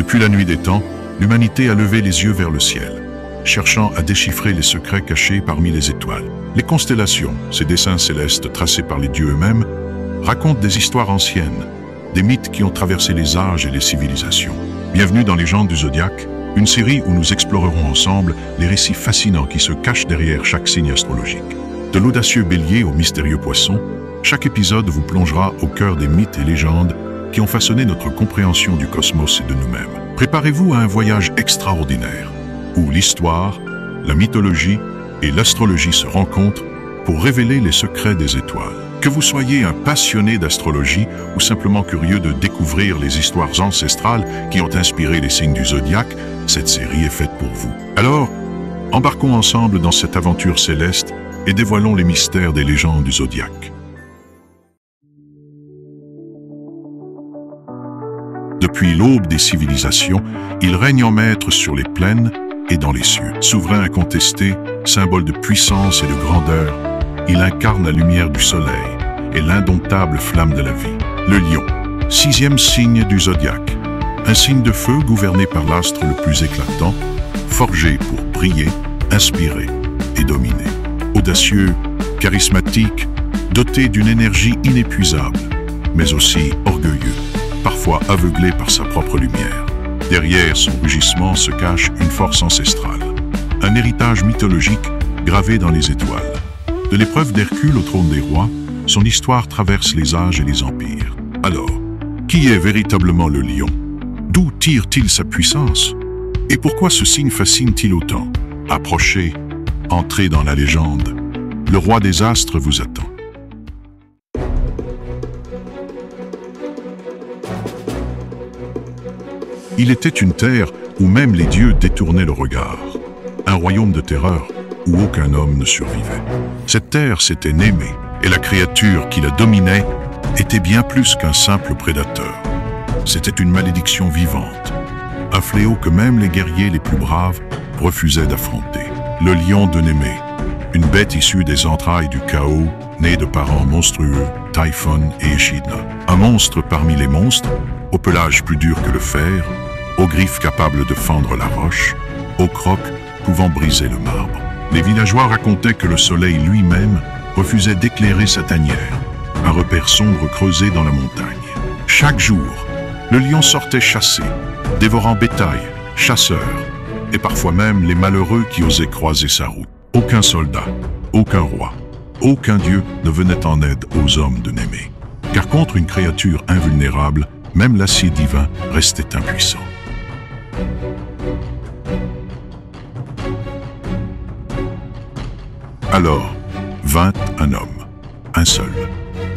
Depuis la nuit des temps, l'humanité a levé les yeux vers le ciel, cherchant à déchiffrer les secrets cachés parmi les étoiles. Les constellations, ces dessins célestes tracés par les dieux eux-mêmes, racontent des histoires anciennes, des mythes qui ont traversé les âges et les civilisations. Bienvenue dans Légendes du Zodiaque, une série où nous explorerons ensemble les récits fascinants qui se cachent derrière chaque signe astrologique. De l'audacieux Bélier au mystérieux Poisson, chaque épisode vous plongera au cœur des mythes et légendes qui ont façonné notre compréhension du cosmos et de nous-mêmes. Préparez-vous à un voyage extraordinaire, où l'histoire, la mythologie et l'astrologie se rencontrent pour révéler les secrets des étoiles. Que vous soyez un passionné d'astrologie ou simplement curieux de découvrir les histoires ancestrales qui ont inspiré les signes du zodiaque, cette série est faite pour vous. Alors, embarquons ensemble dans cette aventure céleste et dévoilons les mystères des légendes du zodiaque. Depuis l'aube des civilisations, il règne en maître sur les plaines et dans les cieux. Souverain incontesté, symbole de puissance et de grandeur, il incarne la lumière du soleil et l'indomptable flamme de la vie. Le lion, 6e signe du zodiaque, un signe de feu gouverné par l'astre le plus éclatant, forgé pour briller, inspirer et dominer. Audacieux, charismatique, doté d'une énergie inépuisable, mais aussi orgueilleux, parfois aveuglé par sa propre lumière. Derrière son rugissement se cache une force ancestrale, un héritage mythologique gravé dans les étoiles. De l'épreuve d'Hercule au trône des rois, son histoire traverse les âges et les empires. Alors, qui est véritablement le lion? D'où tire-t-il sa puissance? Et pourquoi ce signe fascine-t-il autant? Approchez, entrez dans la légende. Le roi des astres vous attend. Il était une terre où même les dieux détournaient le regard. Un royaume de terreur où aucun homme ne survivait. Cette terre, c'était Némée, et la créature qui la dominait était bien plus qu'un simple prédateur. C'était une malédiction vivante, un fléau que même les guerriers les plus braves refusaient d'affronter. Le lion de Némée, une bête issue des entrailles du chaos, née de parents monstrueux, Typhon et Echidna. Un monstre parmi les monstres, au pelage plus dur que le fer, aux griffes capables de fendre la roche, aux crocs pouvant briser le marbre. Les villageois racontaient que le soleil lui-même refusait d'éclairer sa tanière, un repère sombre creusé dans la montagne. Chaque jour, le lion sortait chasser, dévorant bétail, chasseurs, et parfois même les malheureux qui osaient croiser sa route. Aucun soldat, aucun roi, aucun dieu ne venait en aide aux hommes de Némée. Car contre une créature invulnérable, même l'acier divin restait impuissant. Alors, vint un homme, un seul,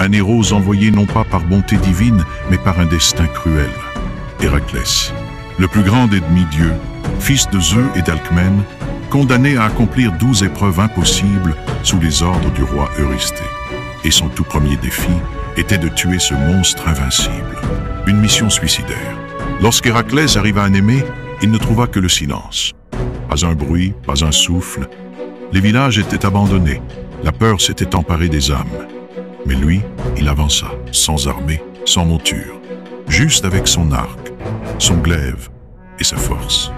un héros envoyé non pas par bonté divine, mais par un destin cruel, Héraclès, le plus grand des demi-dieux, fils de Zeus et d'Alcmène, condamné à accomplir 12 épreuves impossibles sous les ordres du roi Eurysthée. Et son tout premier défi était de tuer ce monstre invincible. Une mission suicidaire. Lorsqu'Héraclès arriva à Némée, il ne trouva que le silence. Pas un bruit, pas un souffle. Les villages étaient abandonnés. La peur s'était emparée des âmes. Mais lui, il avança, sans armée, sans monture, juste avec son arc, son glaive et sa force.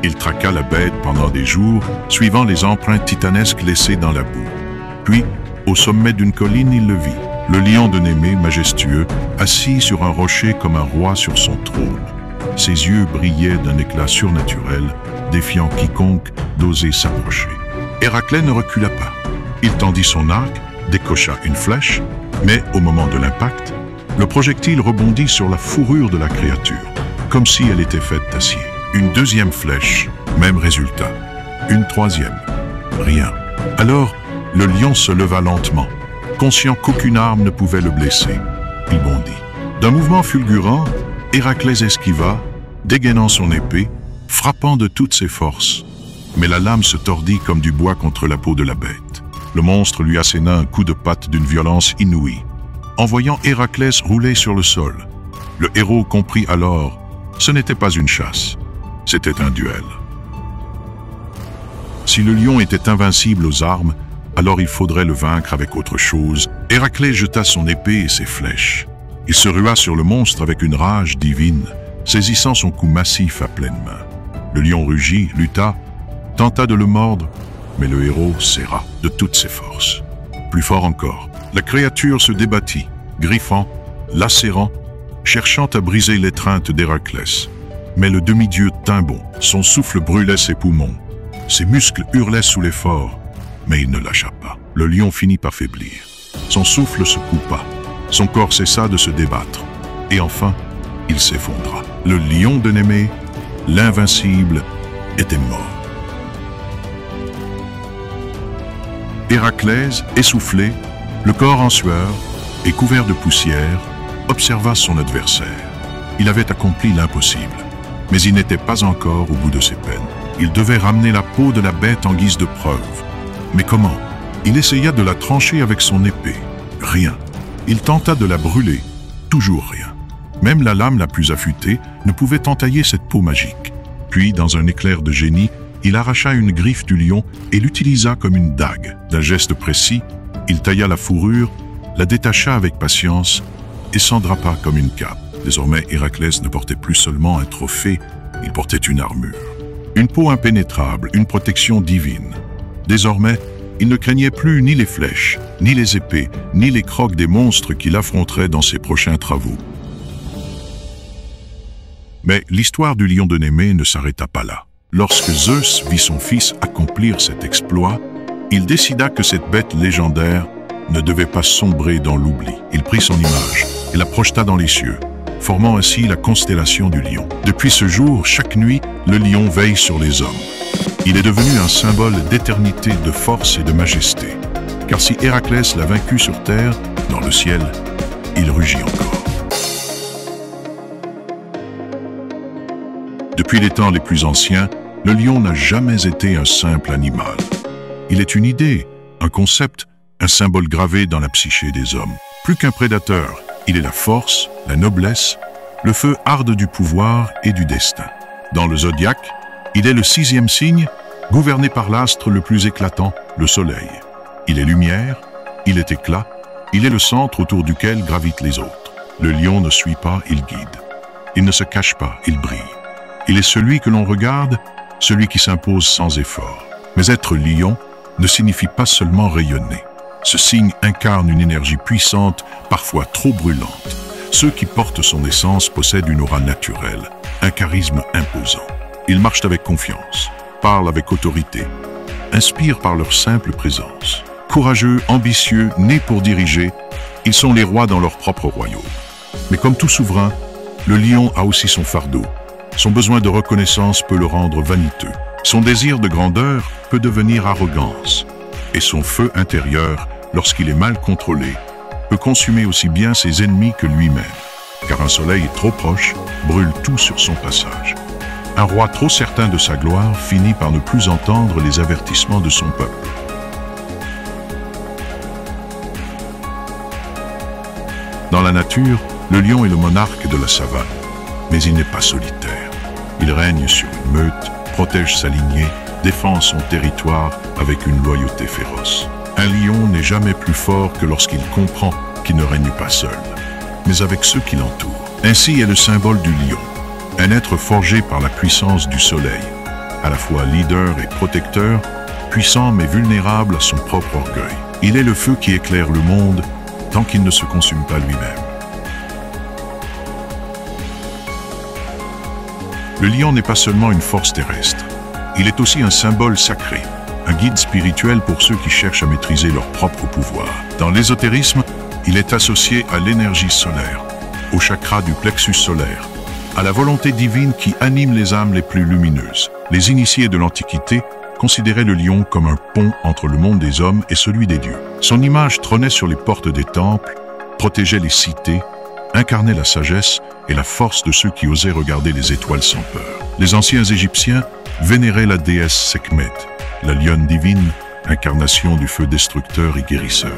Il traqua la bête pendant des jours, suivant les empreintes titanesques laissées dans la boue. Puis, au sommet d'une colline, il le vit. Le lion de Némée, majestueux, assis sur un rocher comme un roi sur son trône. Ses yeux brillaient d'un éclat surnaturel, défiant quiconque d'oser s'approcher. Héraclès ne recula pas. Il tendit son arc, décocha une flèche, mais au moment de l'impact, le projectile rebondit sur la fourrure de la créature, comme si elle était faite d'acier. Une deuxième flèche, même résultat. Une troisième, rien. Alors, le lion se leva lentement, conscient qu'aucune arme ne pouvait le blesser. Il bondit. D'un mouvement fulgurant, Héraclès esquiva, dégainant son épée, frappant de toutes ses forces. Mais la lame se tordit comme du bois contre la peau de la bête. Le monstre lui asséna un coup de patte d'une violence inouïe. En voyant Héraclès rouler sur le sol, le héros comprit alors, ce n'était pas une chasse, c'était un duel. Si le lion était invincible aux armes, alors il faudrait le vaincre avec autre chose. Héraclès jeta son épée et ses flèches. Il se rua sur le monstre avec une rage divine, saisissant son cou massif à pleine main. Le lion rugit, lutta, tenta de le mordre, mais le héros serra de toutes ses forces. Plus fort encore, la créature se débattit, griffant, lacérant, cherchant à briser l'étreinte d'Héraclès. Mais le demi-dieu tint bon, son souffle brûlait ses poumons. Ses muscles hurlaient sous l'effort, mais il ne lâcha pas. Le lion finit par faiblir. Son souffle se coupa, son corps cessa de se débattre, et enfin, il s'effondra. Le lion de Némée, l'invincible, était mort. Héraclès, essoufflé, le corps en sueur et couvert de poussière, observa son adversaire. Il avait accompli l'impossible, mais il n'était pas encore au bout de ses peines. Il devait ramener la peau de la bête en guise de preuve. Mais comment? Il essaya de la trancher avec son épée. Rien. Il tenta de la brûler. Toujours rien. Même la lame la plus affûtée ne pouvait entailler cette peau magique. Puis, dans un éclair de génie, il arracha une griffe du lion et l'utilisa comme une dague. D'un geste précis, il tailla la fourrure, la détacha avec patience et s'endrapa comme une cape. Désormais, Héraclès ne portait plus seulement un trophée, il portait une armure. Une peau impénétrable, une protection divine. Désormais, il ne craignait plus ni les flèches, ni les épées, ni les crocs des monstres qu'il affronterait dans ses prochains travaux. Mais l'histoire du lion de Némée ne s'arrêta pas là. Lorsque Zeus vit son fils accomplir cet exploit, il décida que cette bête légendaire ne devait pas sombrer dans l'oubli. Il prit son image et la projeta dans les cieux, formant ainsi la constellation du lion. Depuis ce jour, chaque nuit, le lion veille sur les hommes. Il est devenu un symbole d'éternité, de force et de majesté. Car si Héraclès l'a vaincu sur terre, dans le ciel, il rugit encore. Depuis les temps les plus anciens, le lion n'a jamais été un simple animal. Il est une idée, un concept, un symbole gravé dans la psyché des hommes. Plus qu'un prédateur, il est la force, la noblesse, le feu arde du pouvoir et du destin. Dans le zodiaque, il est le 6e signe, gouverné par l'astre le plus éclatant, le soleil. Il est lumière, il est éclat, il est le centre autour duquel gravitent les autres. Le lion ne suit pas, il guide. Il ne se cache pas, il brille. Il est celui que l'on regarde, celui qui s'impose sans effort. Mais être lion ne signifie pas seulement rayonner. Ce signe incarne une énergie puissante, parfois trop brûlante. Ceux qui portent son essence possèdent une aura naturelle, un charisme imposant. Ils marchent avec confiance, parlent avec autorité, inspirent par leur simple présence. Courageux, ambitieux, nés pour diriger, ils sont les rois dans leur propre royaume. Mais comme tout souverain, le lion a aussi son fardeau. Son besoin de reconnaissance peut le rendre vaniteux. Son désir de grandeur peut devenir arrogance. Et son feu intérieur, lorsqu'il est mal contrôlé, peut consumer aussi bien ses ennemis que lui-même. Car un soleil trop proche brûle tout sur son passage. Un roi trop certain de sa gloire finit par ne plus entendre les avertissements de son peuple. Dans la nature, le lion est le monarque de la savane. Mais il n'est pas solitaire. Il règne sur une meute, protège sa lignée, défend son territoire avec une loyauté féroce. Un lion n'est jamais plus fort que lorsqu'il comprend qu'il ne règne pas seul, mais avec ceux qui l'entourent. Ainsi est le symbole du lion, un être forgé par la puissance du soleil, à la fois leader et protecteur, puissant mais vulnérable à son propre orgueil. Il est le feu qui éclaire le monde tant qu'il ne se consume pas lui-même. Le lion n'est pas seulement une force terrestre, il est aussi un symbole sacré, un guide spirituel pour ceux qui cherchent à maîtriser leur propre pouvoir. Dans l'ésotérisme, il est associé à l'énergie solaire, au chakra du plexus solaire, à la volonté divine qui anime les âmes les plus lumineuses. Les initiés de l'Antiquité considéraient le lion comme un pont entre le monde des hommes et celui des dieux. Son image trônait sur les portes des temples, protégeait les cités, incarnait la sagesse et la force de ceux qui osaient regarder les étoiles sans peur. Les anciens Égyptiens vénéraient la déesse Sekhmet, la lionne divine, incarnation du feu destructeur et guérisseur.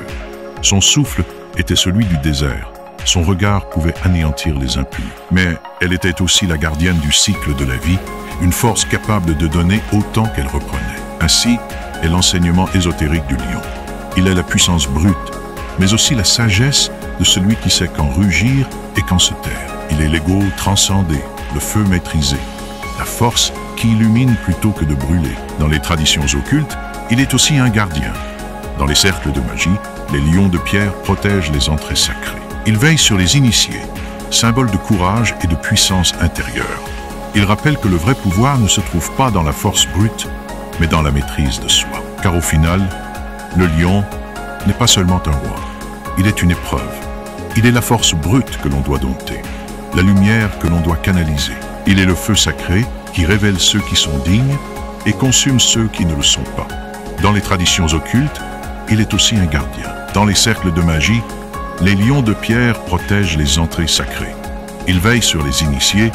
Son souffle était celui du désert, son regard pouvait anéantir les impurs. Mais elle était aussi la gardienne du cycle de la vie, une force capable de donner autant qu'elle reprenait. Ainsi est l'enseignement ésotérique du lion. Il est la puissance brute, mais aussi la sagesse de celui qui sait quand rugir et quand se taire. Il est l'ego transcendé, le feu maîtrisé, la force qui illumine plutôt que de brûler. Dans les traditions occultes, il est aussi un gardien. Dans les cercles de magie, les lions de pierre protègent les entrées sacrées. Il veille sur les initiés, symbole de courage et de puissance intérieure. Il rappelle que le vrai pouvoir ne se trouve pas dans la force brute, mais dans la maîtrise de soi. Car au final, le lion n'est pas seulement un roi, il est une épreuve. Il est la force brute que l'on doit dompter, la lumière que l'on doit canaliser. Il est le feu sacré qui révèle ceux qui sont dignes et consume ceux qui ne le sont pas. Dans les traditions occultes, il est aussi un gardien. Dans les cercles de magie, les lions de pierre protègent les entrées sacrées. Il veille sur les initiés,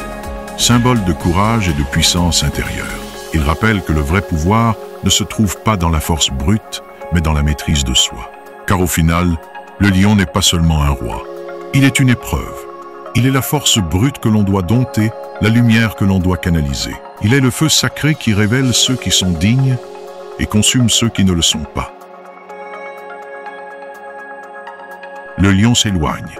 symbole de courage et de puissance intérieure. Il rappelle que le vrai pouvoir ne se trouve pas dans la force brute, mais dans la maîtrise de soi. Car au final, le lion n'est pas seulement un roi. Il est une épreuve. Il est la force brute que l'on doit dompter, la lumière que l'on doit canaliser. Il est le feu sacré qui révèle ceux qui sont dignes et consume ceux qui ne le sont pas. Le lion s'éloigne.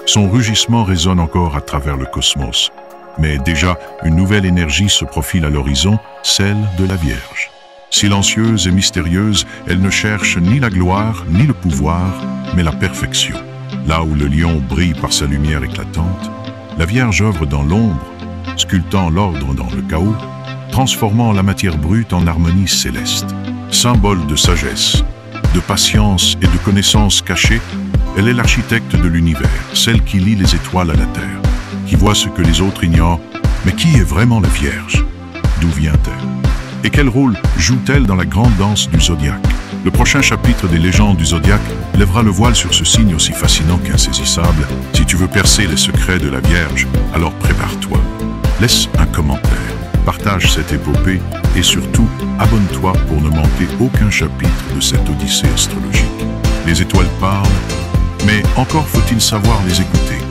Son rugissement résonne encore à travers le cosmos. Mais déjà, une nouvelle énergie se profile à l'horizon, celle de la Vierge. Silencieuse et mystérieuse, elle ne cherche ni la gloire, ni le pouvoir, mais la perfection. Là où le lion brille par sa lumière éclatante, la Vierge œuvre dans l'ombre, sculptant l'ordre dans le chaos, transformant la matière brute en harmonie céleste. Symbole de sagesse, de patience et de connaissances cachées, elle est l'architecte de l'univers, celle qui lie les étoiles à la terre, qui voit ce que les autres ignorent. Mais qui est vraiment la Vierge? D'où vient-elle? Et quel rôle joue-t-elle dans la grande danse du zodiaque? Le prochain chapitre des légendes du zodiaque lèvera le voile sur ce signe aussi fascinant qu'insaisissable. Si tu veux percer les secrets de la Vierge, alors prépare-toi. Laisse un commentaire, partage cette épopée et surtout, abonne-toi pour ne manquer aucun chapitre de cette odyssée astrologique. Les étoiles parlent, mais encore faut-il savoir les écouter.